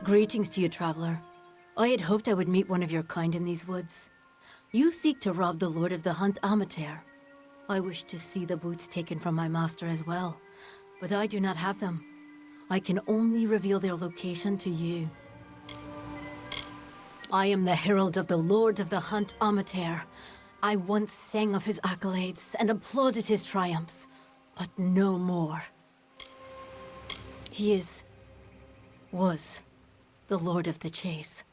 Greetings to you, traveler. I had hoped I would meet one of your kind in these woods. You seek to rob the Lord of the Hunt Amateur. I wish to see the boots taken from my master as well, but I do not have them. I can only reveal their location to you. I am the herald of the Lord of the Hunt Amateur. I once sang of his accolades and applauded his triumphs, but no more. He was the Lord of the Chase,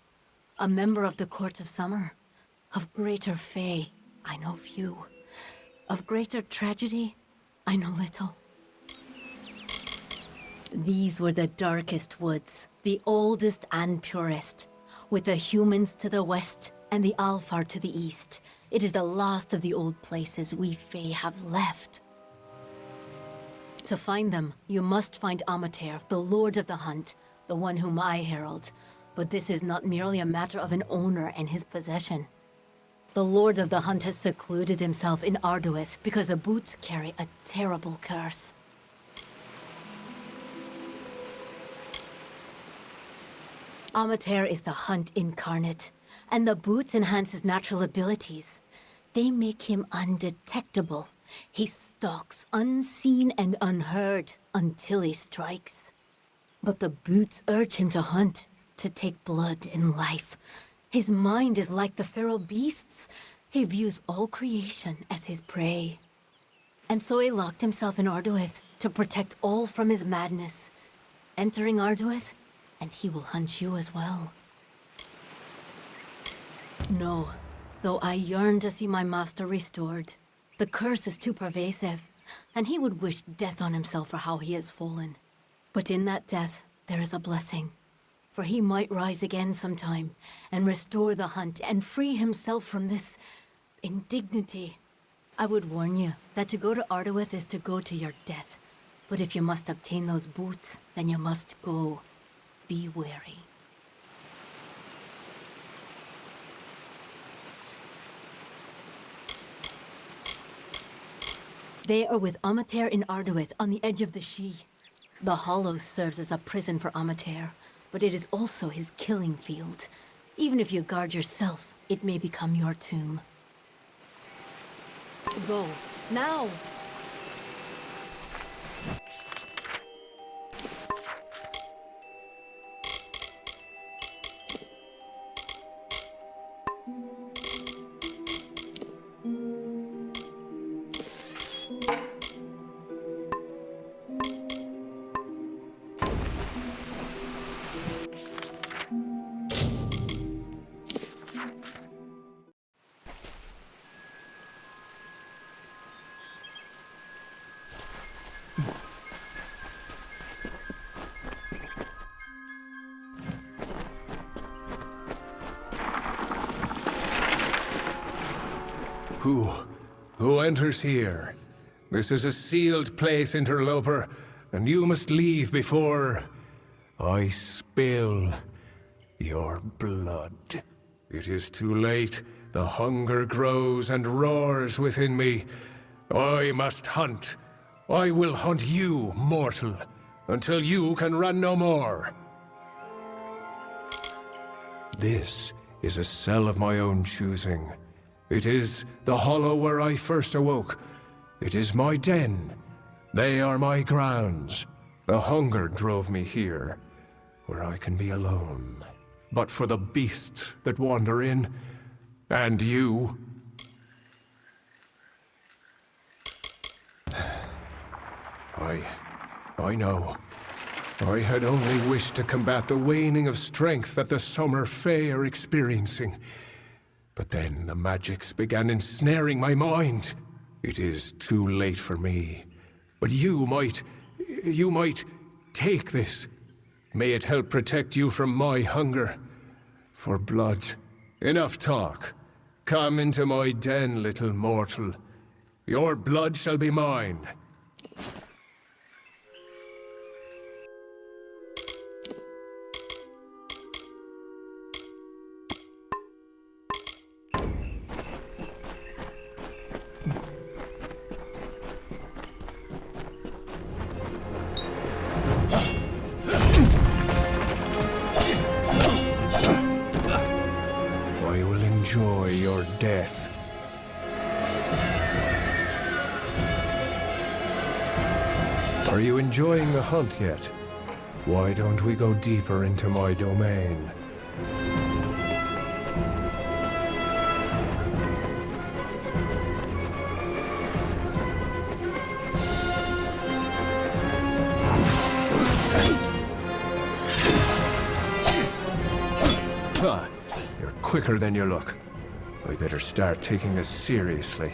a member of the Court of Summer. Of greater fay, I know few. Of greater tragedy, I know little. These were the darkest woods, the oldest and purest, with the humans to the west and the Alfar to the east. It is the last of the old places we Fae have left. To find them, you must find Amateur, the Lord of the Hunt, the one whom I herald. But this is not merely a matter of an owner and his possession. The Lord of the Hunt has secluded himself in Arduith because the boots carry a terrible curse. Amateur is the Hunt incarnate, and the boots enhance his natural abilities. They make him undetectable. He stalks unseen and unheard until he strikes. But the boots urge him to hunt, to take blood in life. His mind is like the feral beasts. He views all creation as his prey. And so he locked himself in Arduith to protect all from his madness. Entering Arduith, and he will hunt you as well. No, though I yearn to see my master restored. The curse is too pervasive, and he would wish death on himself for how he has fallen. But in that death, there is a blessing. For he might rise again sometime, and restore the hunt, and free himself from this indignity. I would warn you that to go to Arduith is to go to your death. But if you must obtain those boots, then you must go. Be wary. They are with Amateur in Arduith on the edge of the She. The Hollow serves as a prison for Amateur, but it is also his killing field. Even if you guard yourself, it may become your tomb. Go, now! Who enters here? This is a sealed place, interloper, and you must leave before I spill your blood. It is too late. The hunger grows and roars within me. I must hunt. I will hunt you, mortal, until you can run no more. This is a cell of my own choosing. It is the hollow where I first awoke. It is my den. They are my grounds. The hunger drove me here, where I can be alone. But for the beasts that wander in, and you... I know. I had only wished to combat the waning of strength that the summer Fae are experiencing. But then the magics began ensnaring my mind. It is too late for me. But you might take this. May it help protect you from my hunger for blood. Enough talk. Come into my den, little mortal. Your blood shall be mine. your death. Are you enjoying the hunt yet? Why don't we go deeper into my domain? You're quicker than you look. I better start taking this seriously.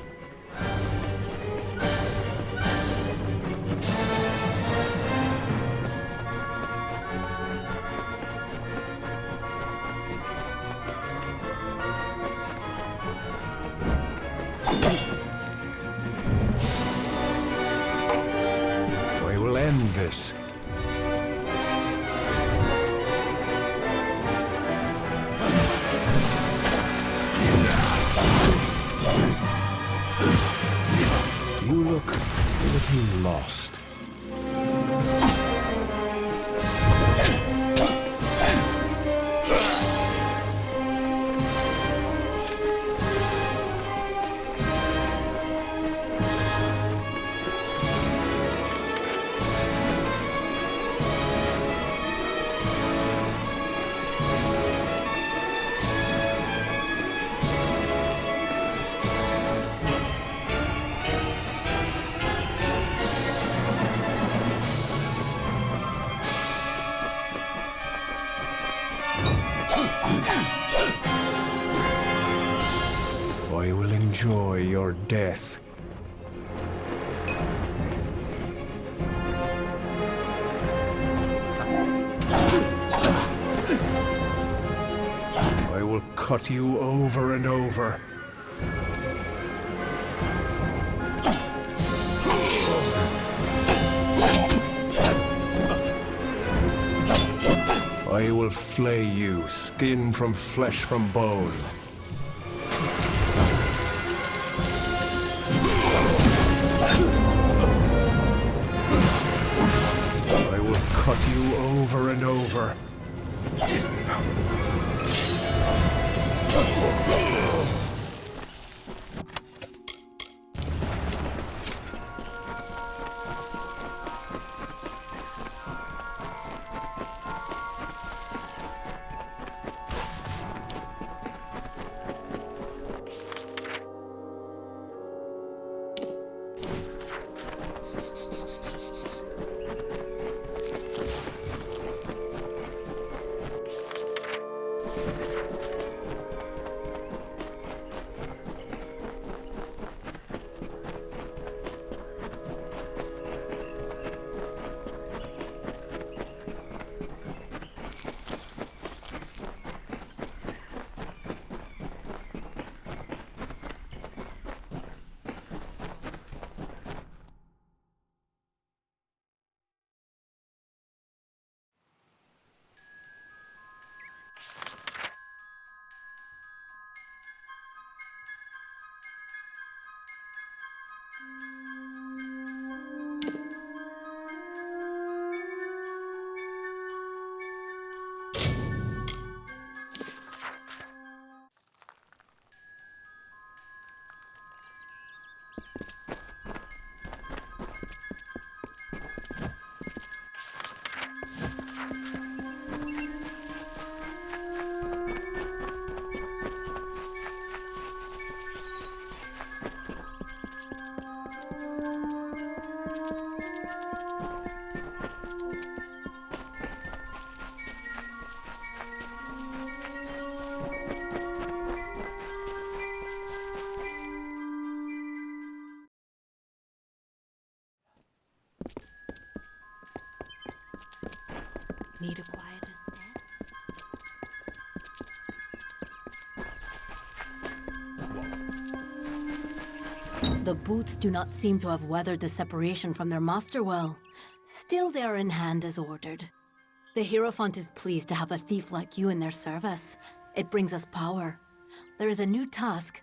I will end this. You look a little lost. I will enjoy your death. I will cut you over and over. I will flay you, skin from flesh from bone. I will cut you over and over. Need a quieter step? The boots do not seem to have weathered the separation from their master well. Still, they are in hand as ordered. The Hierophant is pleased to have a thief like you in their service. It brings us power. There is a new task,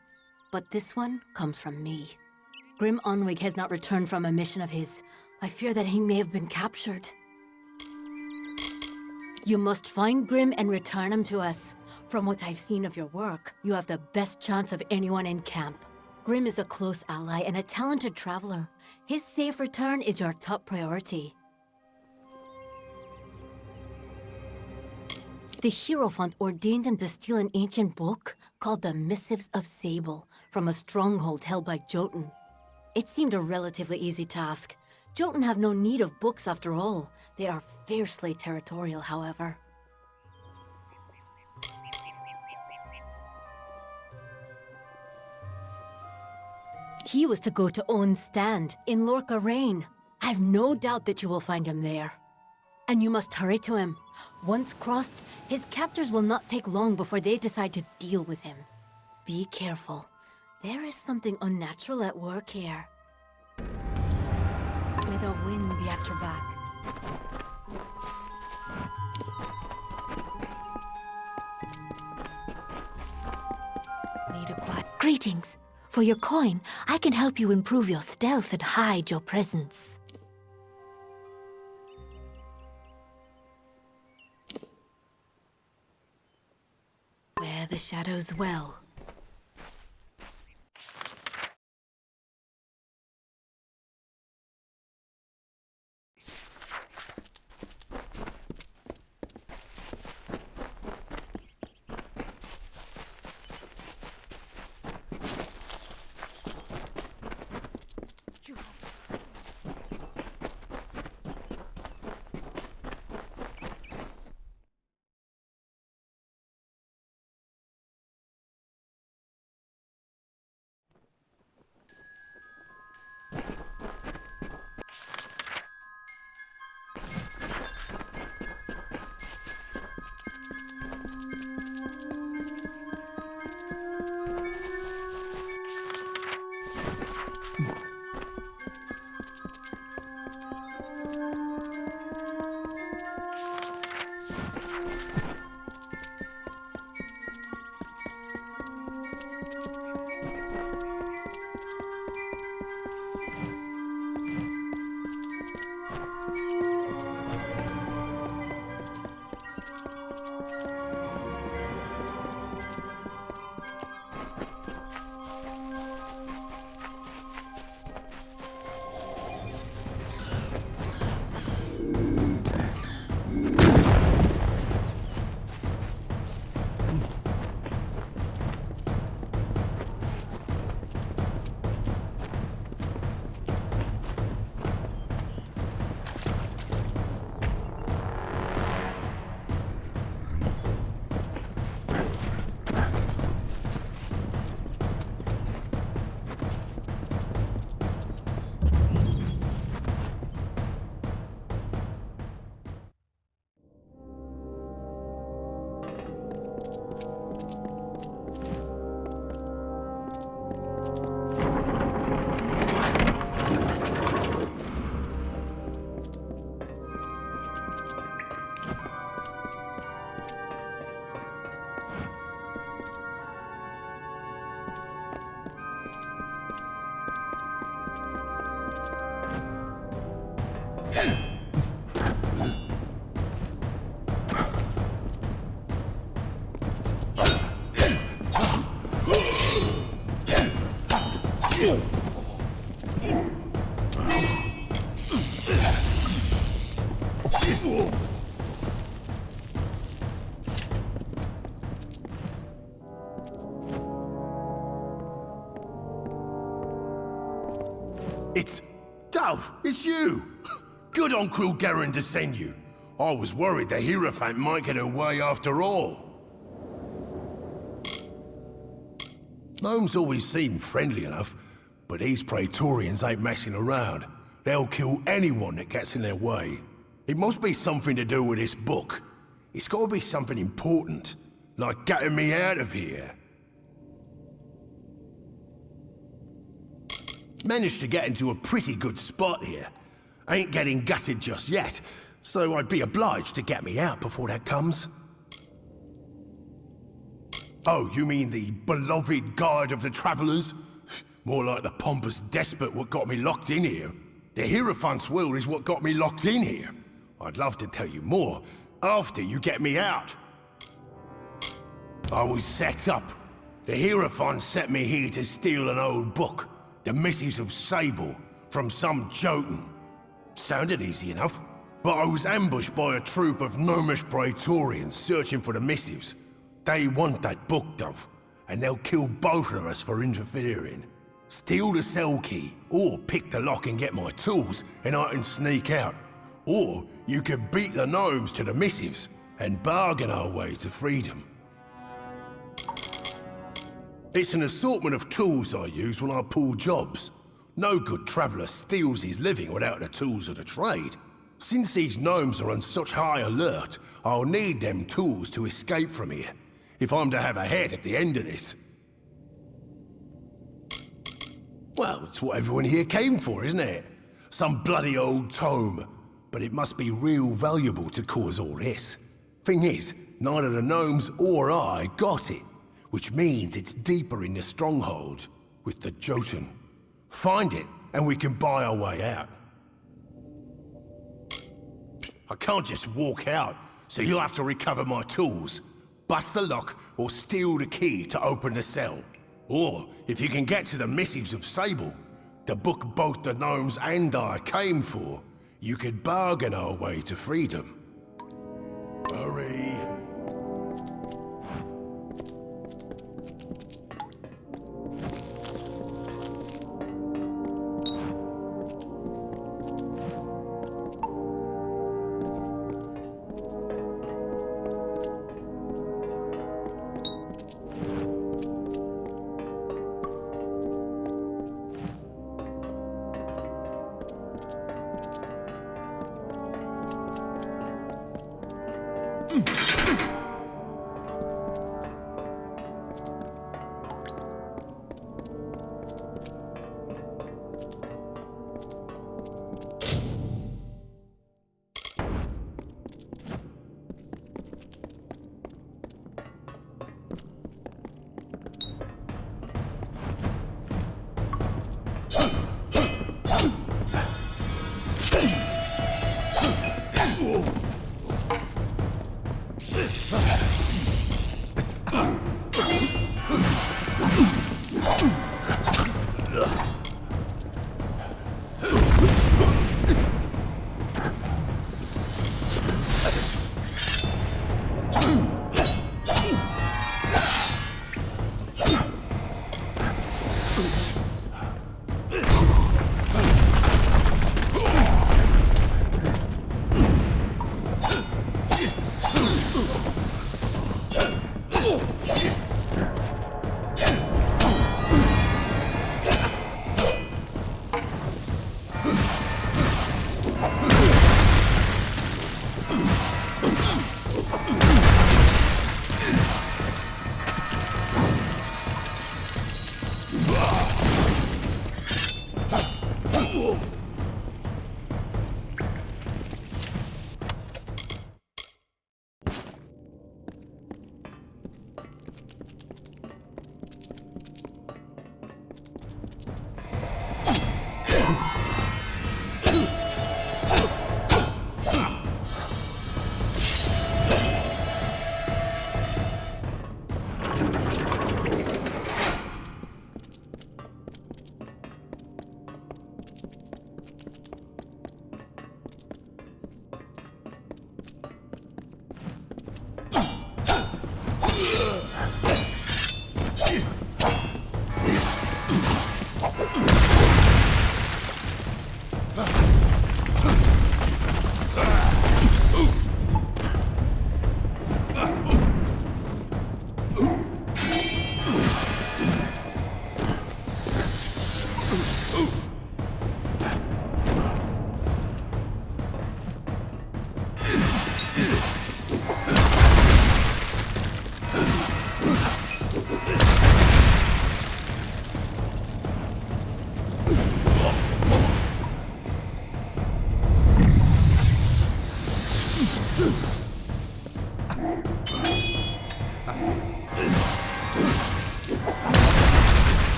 but this one comes from me. Grim Onwig has not returned from a mission of his. I fear that he may have been captured. You must find Grim and return him to us. From what I've seen of your work, you have the best chance of anyone in camp. Grim is a close ally and a talented traveler. His safe return is your top priority. The Hierophant ordained him to steal an ancient book called the Missives of Sable from a stronghold held by Jotun. It seemed a relatively easy task. Jotun have no need of books after all. They are fiercely territorial, however. He was to go to Owen's stand in Lorca Rain. I've no doubt that you will find him there. And you must hurry to him. Once crossed, his captors will not take long before they decide to deal with him. Be careful. There is something unnatural at work here. May the wind be at your back. Need a quiet... Greetings. For your coin, I can help you improve your stealth and hide your presence. Wear the shadows well. It's... Dove, it's you! Good on Cruel Garen to send you. I was worried the Hierophant might get away after all. Gnomes always seem friendly enough, but these Praetorians ain't messing around. They'll kill anyone that gets in their way. It must be something to do with this book. It's gotta be something important, like getting me out of here. Managed to get into a pretty good spot here. Ain't getting gutted just yet, so I'd be obliged to get me out before that comes. Oh, you mean the beloved guide of the travelers? More like the pompous despot what got me locked in here. The Hierophant's will is what got me locked in here. I'd love to tell you more, after you get me out. I was set up. The Hierophant set me here to steal an old book, The Missives of Sable, from some Jotun. Sounded easy enough, but I was ambushed by a troop of gnomish praetorians searching for the missives. They want that book, Dove, and they'll kill both of us for interfering. Steal the cell key, or pick the lock and get my tools, and I can sneak out. Or you could beat the gnomes to the missives, and bargain our way to freedom. It's an assortment of tools I use when I pull jobs. No good traveller steals his living without the tools of the trade. Since these gnomes are on such high alert, I'll need them tools to escape from here, if I'm to have a head at the end of this. Well, it's what everyone here came for, isn't it? Some bloody old tome. But it must be real valuable to cause all this. Thing is, neither the gnomes or I got it, which means it's deeper in the stronghold, with the Jotun. Find it, and we can buy our way out. I can't just walk out, so you'll have to recover my tools. Bust the lock, or steal the key to open the cell. Or, if you can get to the Missives of Sable, the book both the gnomes and I came for, you could bargain our way to freedom. Hurry.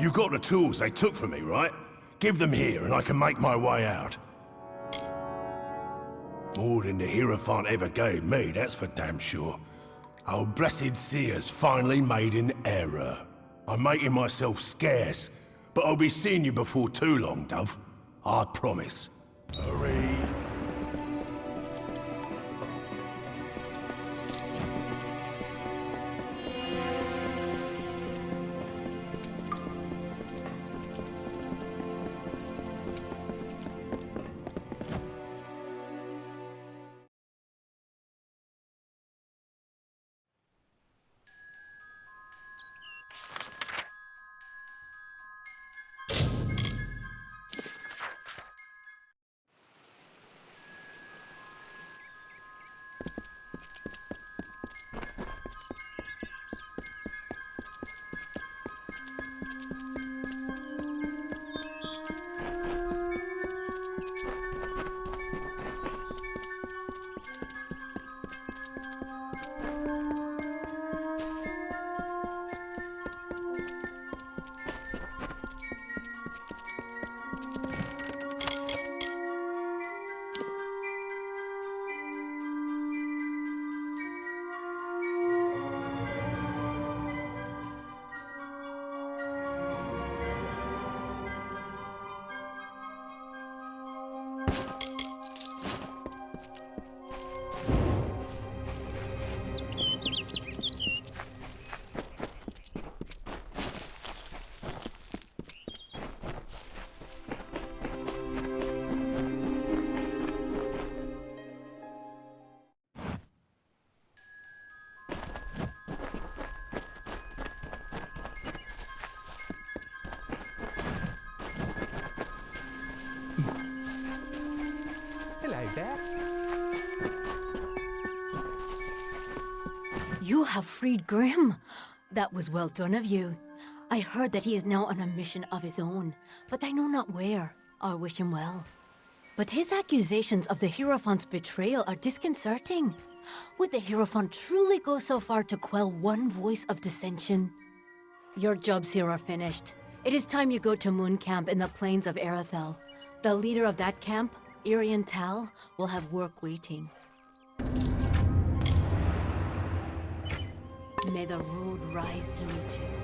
You got the tools they took from me, right? Give them here and I can make my way out. More than the Hierophant ever gave me, that's for damn sure. Oh, blessed seers finally made an error. I'm making myself scarce, but I'll be seeing you before too long, Dove. I promise. Hurry. You have freed Grimm. That was well done of you. I heard that he is now on a mission of his own, but I know not where. I wish him well. But his accusations of the Hierophant's betrayal are disconcerting. Would the Hierophant truly go so far to quell one voice of dissension? Your jobs here are finished. It is time you go to Moon Camp in the plains of Erethel. The leader of that camp, Irian Tal, will have work waiting. May the road rise to meet you.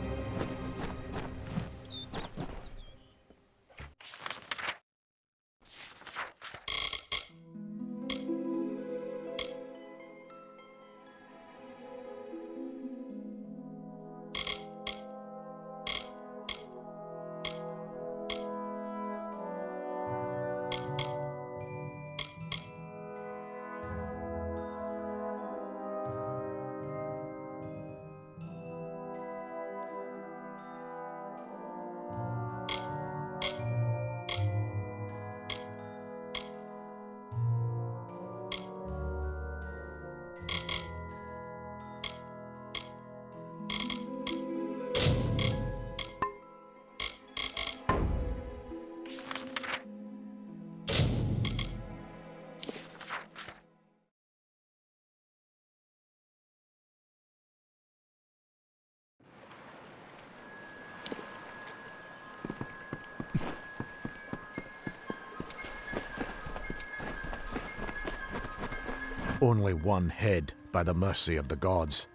Only one head by the mercy of the gods.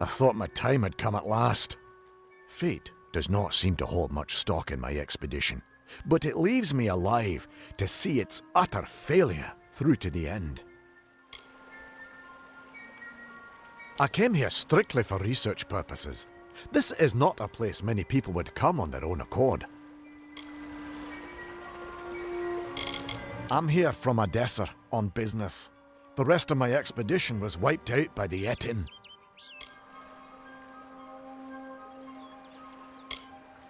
I thought my time had come at last. Fate does not seem to hold much stock in my expedition, but it leaves me alive to see its utter failure through to the end. I came here strictly for research purposes. This is not a place many people would come on their own accord. I'm here from Odessa on business. The rest of my expedition was wiped out by the Etin.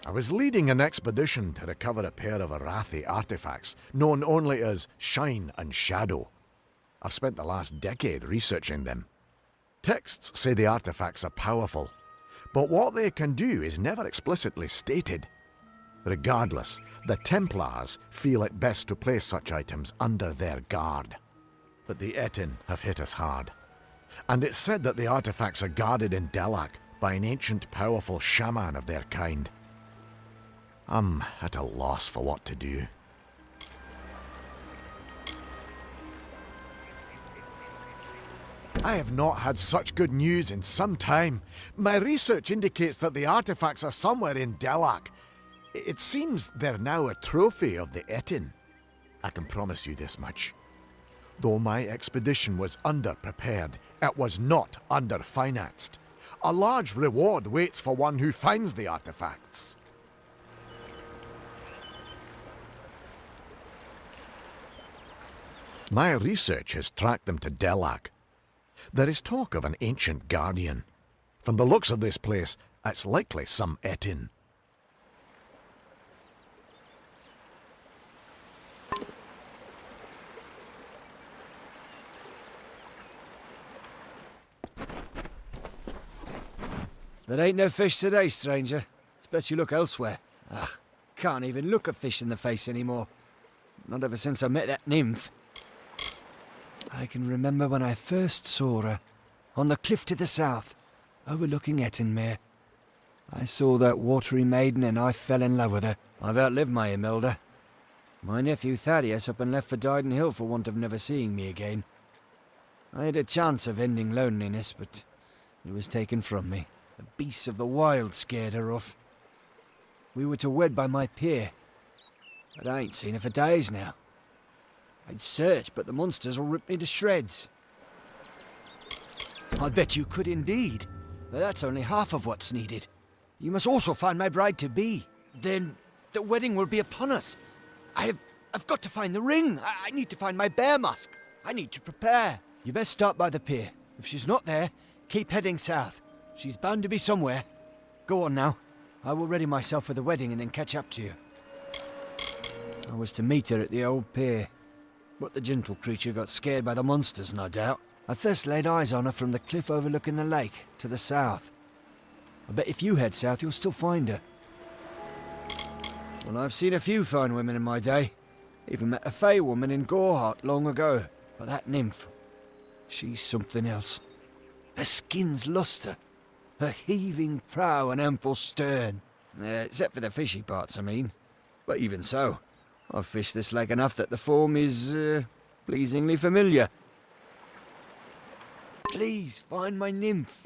I was leading an expedition to recover a pair of Arathi artifacts, known only as Shine and Shadow. I've spent the last decade researching them. Texts say the artifacts are powerful, but what they can do is never explicitly stated. Regardless, the Templars feel it best to place such items under their guard. But the Etin have hit us hard. And it's said that the artifacts are guarded in Delac by an ancient powerful shaman of their kind. I'm at a loss for what to do. I have not had such good news in some time. My research indicates that the artifacts are somewhere in Delac. It seems they're now a trophy of the Etin. I can promise you this much. Though my expedition was underprepared, it was not underfinanced. A large reward waits for one who finds the artifacts. My research has tracked them to Delac. There is talk of an ancient guardian. From the looks of this place, it's likely some Etin. There ain't no fish today, stranger. It's best you look elsewhere. Can't even look a fish in the face anymore. Not ever since I met that nymph. I can remember when I first saw her, on the cliff to the south, overlooking Ettenmere. I saw that watery maiden and I fell in love with her. I've outlived my Imelda. My nephew Thaddeus up and left for Dyden Hill for want of never seeing me again. I had a chance of ending loneliness, but it was taken from me. The beasts of the wild scared her off. We were to wed by my pier, but I ain't seen her for days now. I'd search, but the monsters will rip me to shreds. I bet you could indeed, but that's only half of what's needed. You must also find my bride-to-be. Then the wedding will be upon us. I've got to find the ring. I need to find my bear musk. I need to prepare. You best start by the pier. If she's not there, keep heading south. She's bound to be somewhere. Go on now. I will ready myself for the wedding and then catch up to you. I was to meet her at the old pier, but the gentle creature got scared by the monsters, no doubt. I first laid eyes on her from the cliff overlooking the lake to the south. I bet if you head south, you'll still find her. Well, I've seen a few fine women in my day. Even met a fey woman in Gorehart long ago. But that nymph, she's something else. Her skin's lustre, her heaving prow and ample stern. Except for the fishy parts, I mean. But even so, I've fished this lake enough that the form is, pleasingly familiar. Please, find my nymph.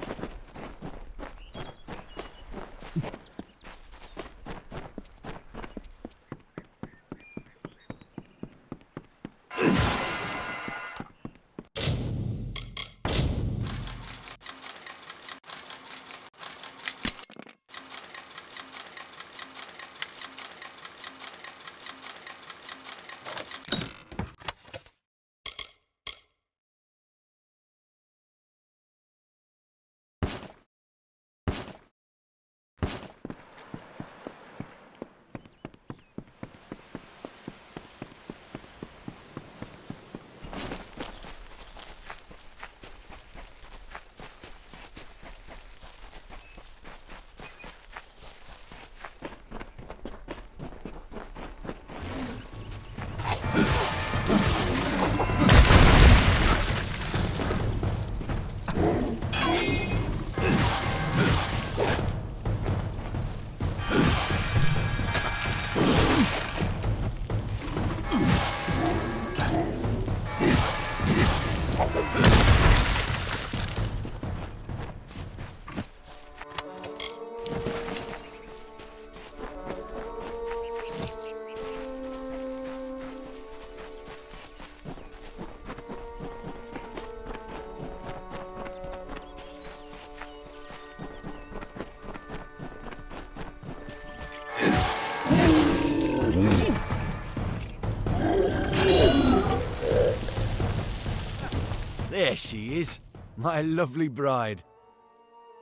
There she is, my lovely bride.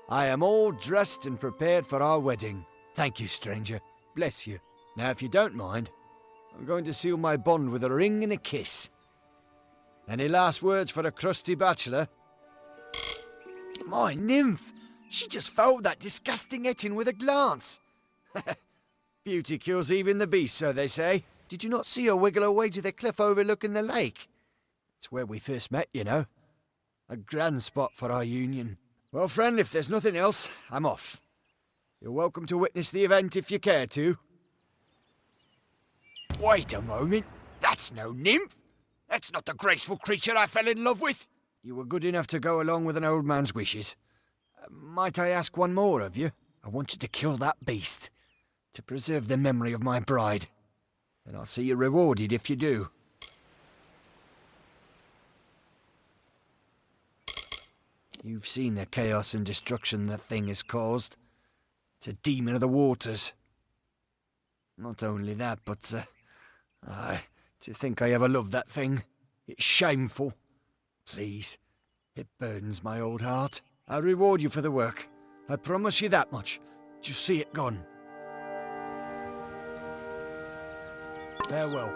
I am all dressed and prepared for our wedding. Thank you, stranger. Bless you. Now, if you don't mind, I'm going to seal my bond with a ring and a kiss. Any last words for a crusty bachelor? My nymph! She just fouled that disgusting etching with a glance. Beauty kills even the beast, so they say. Did you not see her wiggle her way to the cliff overlooking the lake? It's where we first met, you know. A grand spot for our union. Well, friend, if there's nothing else, I'm off. You're welcome to witness the event if you care to. Wait a moment. That's no nymph. That's not the graceful creature I fell in love with. You were good enough to go along with an old man's wishes. Might I ask one more of you? I want you to kill that beast, to preserve the memory of my bride. And I'll see you rewarded if you do. You've seen the chaos and destruction the thing has caused. It's a demon of the waters. Not only that, but, to think I ever loved that thing. It's shameful. Please, it burdens my old heart. I'll reward you for the work. I promise you that much. Just see it gone. Farewell.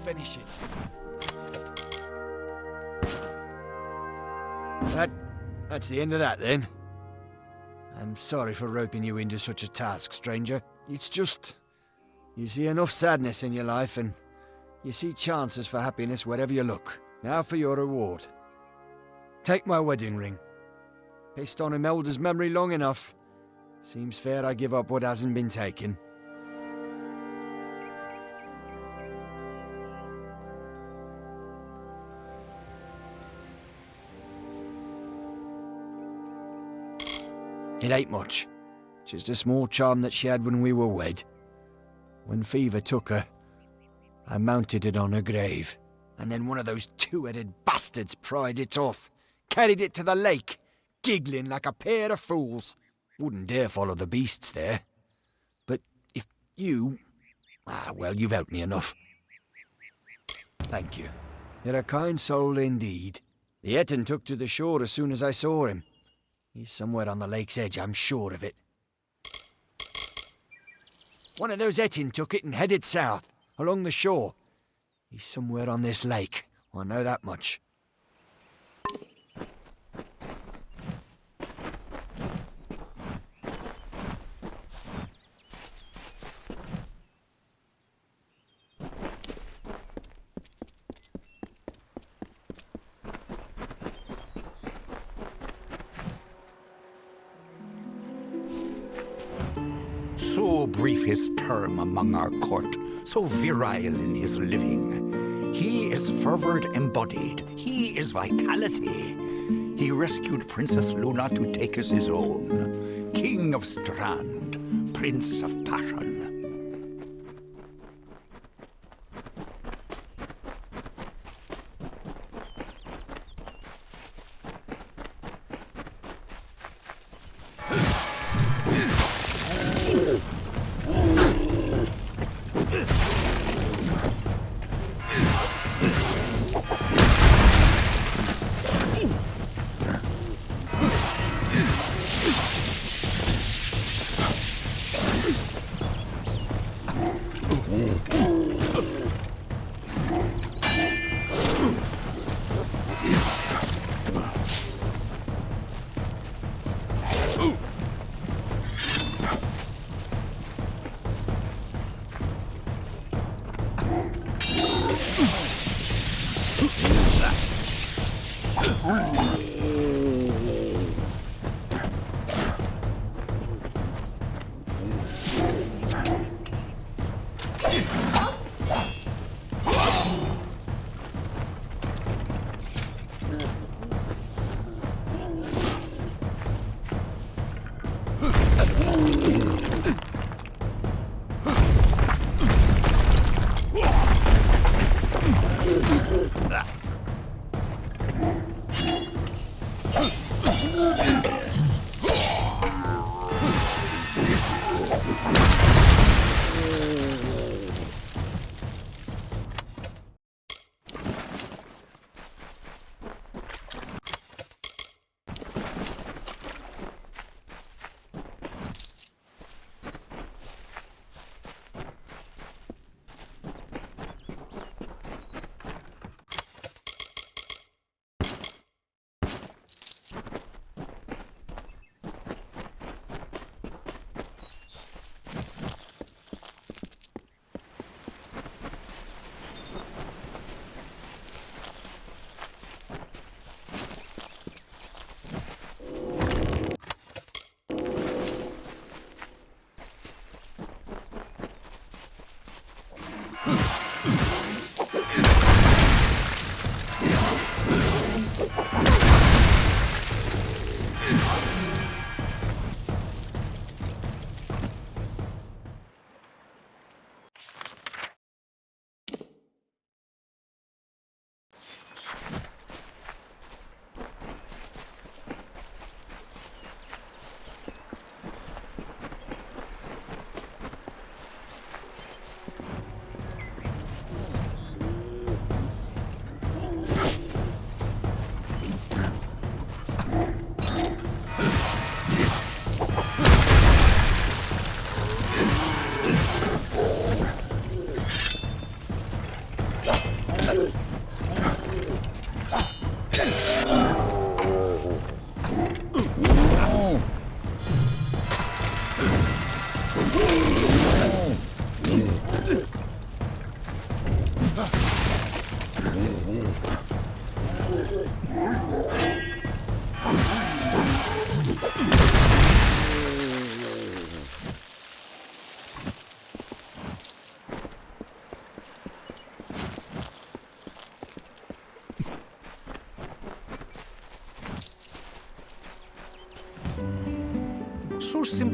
Finish it. That's the end of that, then. I'm sorry for roping you into such a task, stranger. It's just... you see enough sadness in your life, and you see chances for happiness wherever you look. Now for your reward. Take my wedding ring. Pissed on Imelda's memory long enough. Seems fair I give up what hasn't been taken. It ain't much. Just a small charm that she had when we were wed. When fever took her, I mounted it on her grave. And then one of those two-headed bastards pried it off. Carried it to the lake, giggling like a pair of fools. Wouldn't dare follow the beasts there. But if you... well, you've helped me enough. Thank you. You're a kind soul indeed. The Etten took to the shore as soon as I saw him. He's somewhere on the lake's edge, I'm sure of it. One of those Etten took it and headed south, along the shore. He's somewhere on this lake, I know that much. So brief his term among our court, so virile in his living. He is fervor embodied, he is vitality. He rescued Princess Luna to take as his own. King of Strand, Prince of Passion.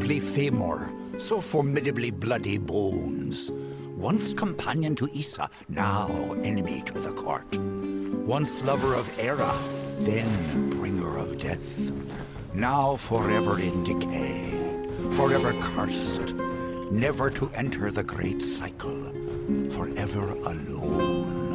ugly Famor, so formidably bloody Bones. Once companion to Issa, now enemy to the court. Once lover of Era, then bringer of death. Now forever in decay, forever cursed, never to enter the great cycle, forever alone.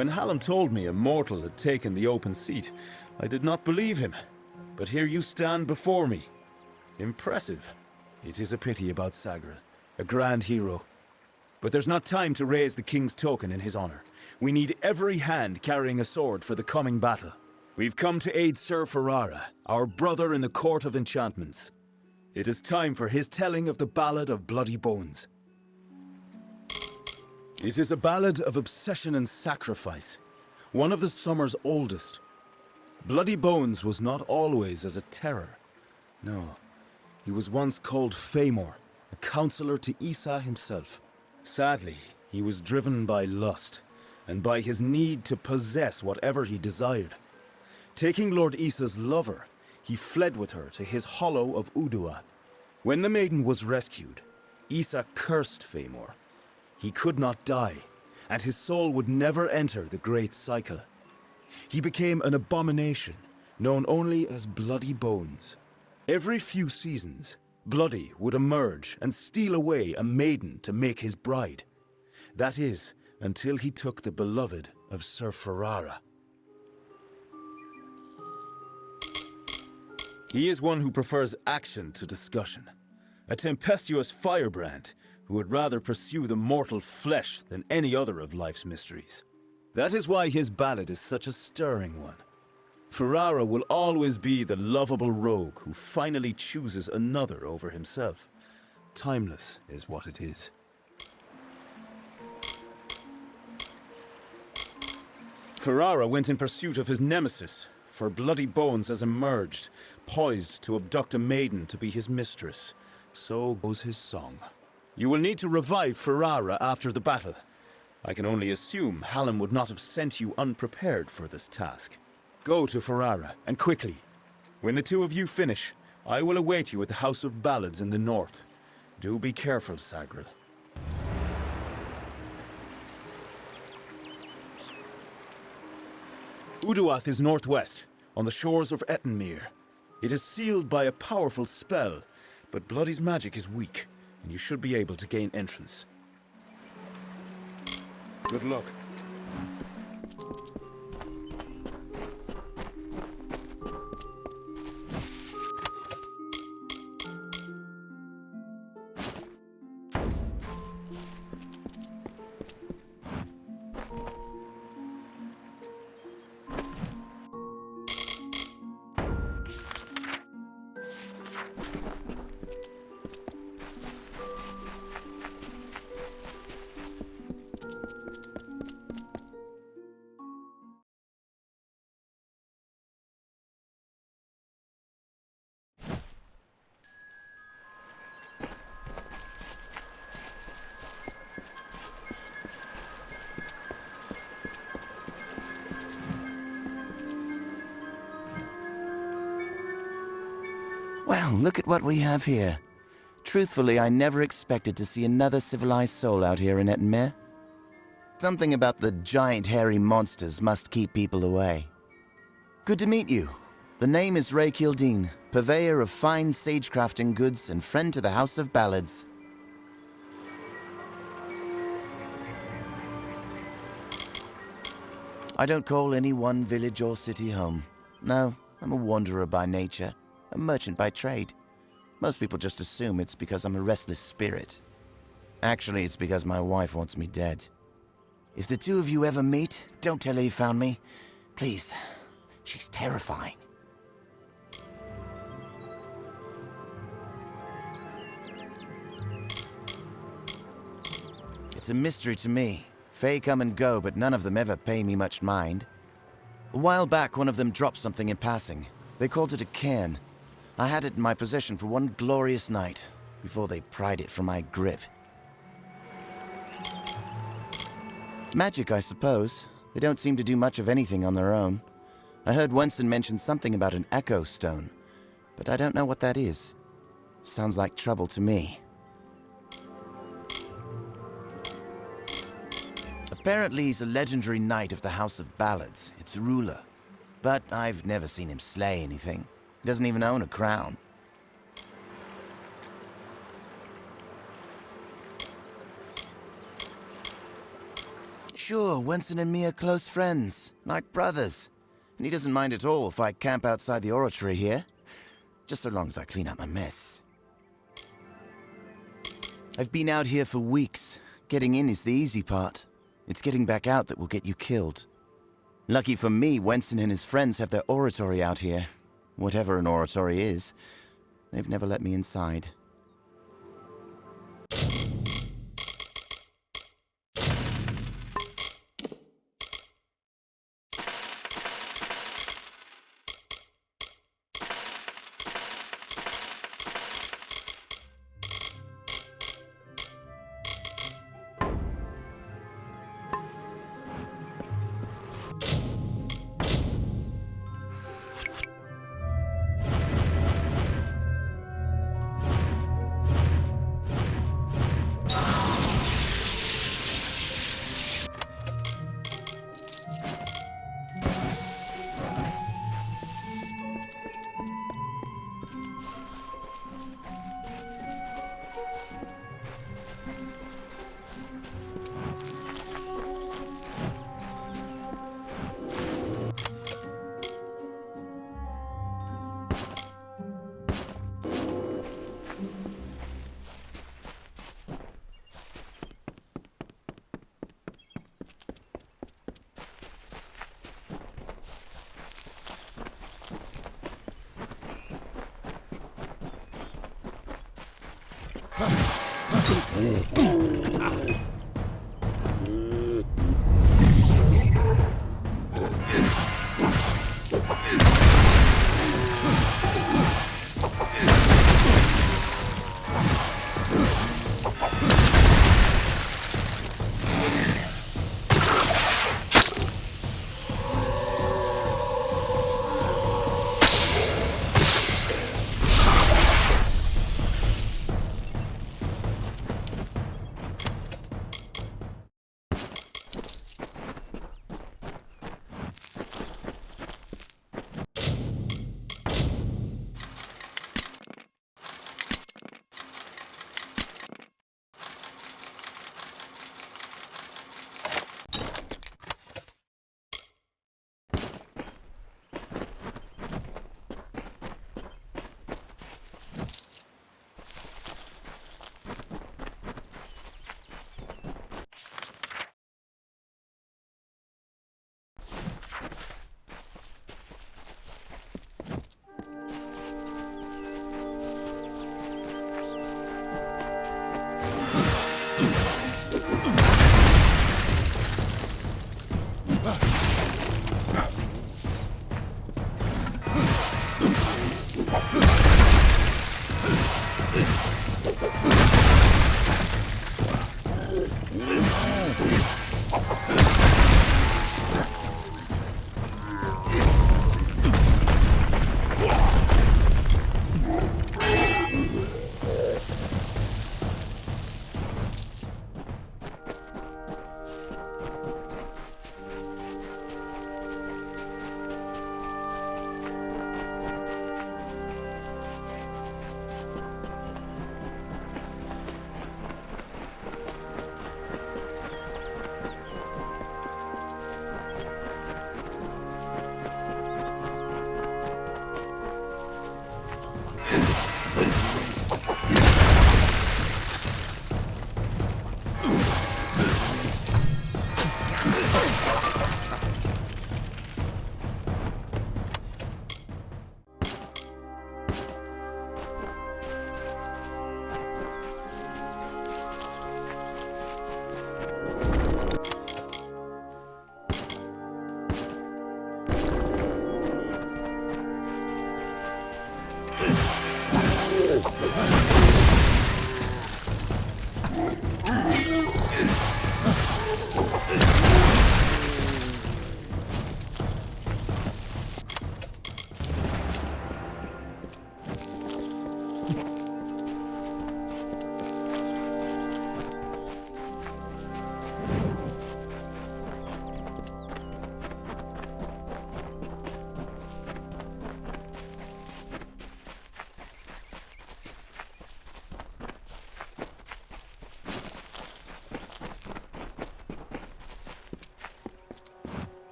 When Hallam told me a mortal had taken the open seat, I did not believe him. But here you stand before me. Impressive. It is a pity about Sagril, a grand hero. But there's not time to raise the king's token in his honor. We need every hand carrying a sword for the coming battle. We've come to aid Sir Ferrara, our brother in the Court of Enchantments. It is time for his telling of the Ballad of Bloody Bones. It is a ballad of obsession and sacrifice, one of the summer's oldest. Bloody Bones was not always as a terror. No, he was once called Famor, a counselor to Issa himself. Sadly, he was driven by lust, and by his need to possess whatever he desired. Taking Lord Issa's lover, he fled with her to his hollow of Uduath. When the maiden was rescued, Issa cursed Famor. He could not die, and his soul would never enter the great cycle. He became an abomination, known only as Bloody Bones. Every few seasons, Bloody would emerge and steal away a maiden to make his bride. That is, until he took the beloved of Sir Ferrara. He is one who prefers action to discussion. A tempestuous firebrand who would rather pursue the mortal flesh than any other of life's mysteries. That is why his ballad is such a stirring one. Ferrara will always be the lovable rogue who finally chooses another over himself. Timeless is what it is. Ferrara went in pursuit of his nemesis, for Bloody Bones has emerged, poised to abduct a maiden to be his mistress. So goes his song. You will need to revive Ferrara after the battle. I can only assume Hallam would not have sent you unprepared for this task. Go to Ferrara, and quickly. When the two of you finish, I will await you at the House of Ballads in the north. Do be careful, Sagril. Uduath is northwest, on the shores of Ettenmere. It is sealed by a powerful spell, but Bloody's magic is weak, and you should be able to gain entrance. Good luck. Well, look at what we have here. Truthfully, I never expected to see another civilized soul out here in Ettenmere. Something about the giant hairy monsters must keep people away. Good to meet you. The name is Ray Kildine, purveyor of fine sage-crafting goods and friend to the House of Ballads. I don't call any one village or city home. No, I'm a wanderer by nature. A merchant by trade. Most people just assume it's because I'm a restless spirit. Actually, it's because my wife wants me dead. If the two of you ever meet, don't tell her you found me. Please. She's terrifying. It's a mystery to me. Fae come and go, but none of them ever pay me much mind. A while back, one of them dropped something in passing. They called it a cairn. I had it in my possession for one glorious night, before they pried it from my grip. Magic, I suppose. They don't seem to do much of anything on their own. I heard Wenson mention something about an echo stone, but I don't know what that is. Sounds like trouble to me. Apparently he's a legendary knight of the House of Ballads, its ruler. But I've never seen him slay anything. He doesn't even own a crown. Sure, Wenson and me are close friends, like brothers. And he doesn't mind at all if I camp outside the oratory here. Just so long as I clean up my mess. I've been out here for weeks. Getting in is the easy part. It's getting back out that will get you killed. Lucky for me, Wenson and his friends have their oratory out here. Whatever an oratory is. They've never let me inside.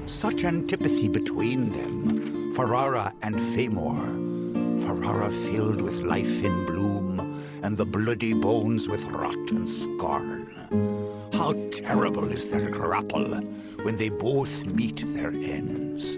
Such antipathy between them, Ferrara and Famor. Ferrara filled with life in bloom, and the bloody bones with rot and scorn. How terrible is their grapple when they both meet their ends.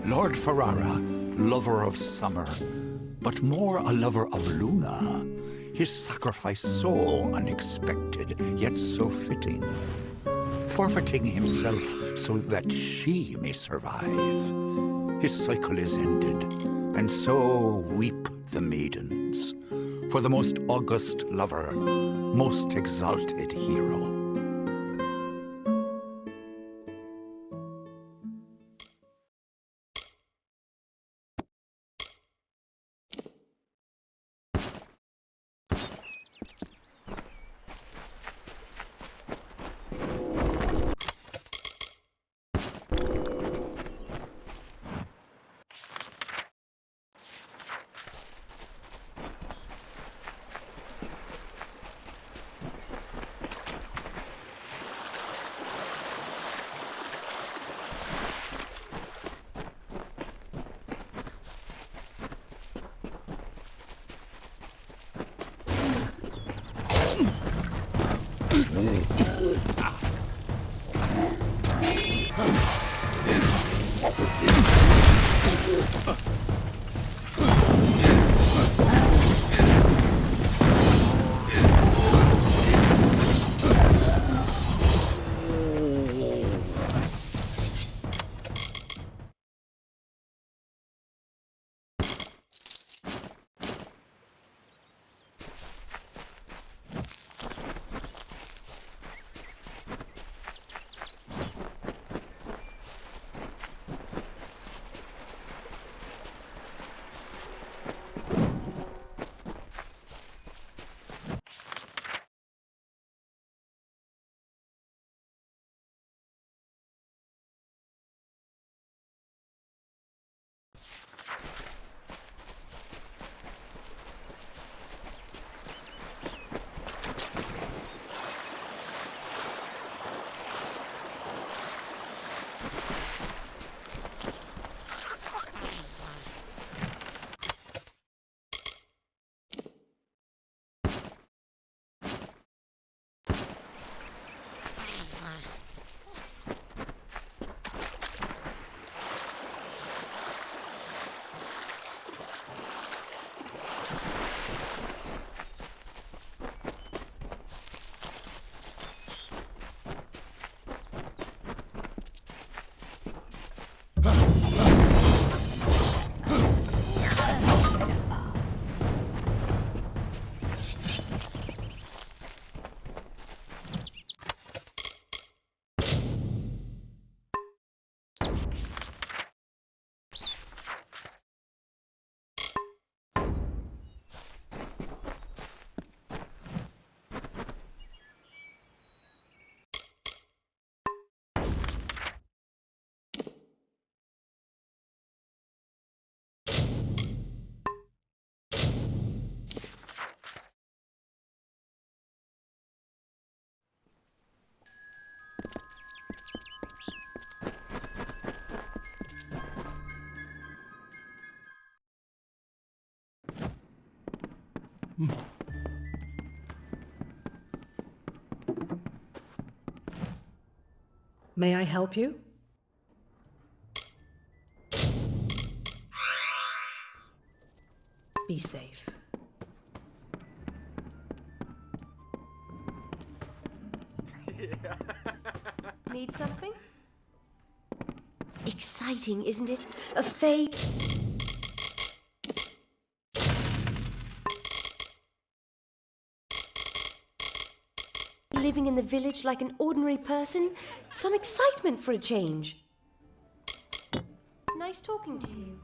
Lord Ferrara, lover of summer, but more a lover of Luna. His sacrifice so unexpected, yet so fitting. Forfeiting himself so that she may survive. His cycle is ended, and so weep the maidens for the most august lover, most exalted hero. May I help you? Be safe. Need something? Exciting, isn't it? A fate. Living in the village like an ordinary person. Some excitement for a change. Nice talking to you.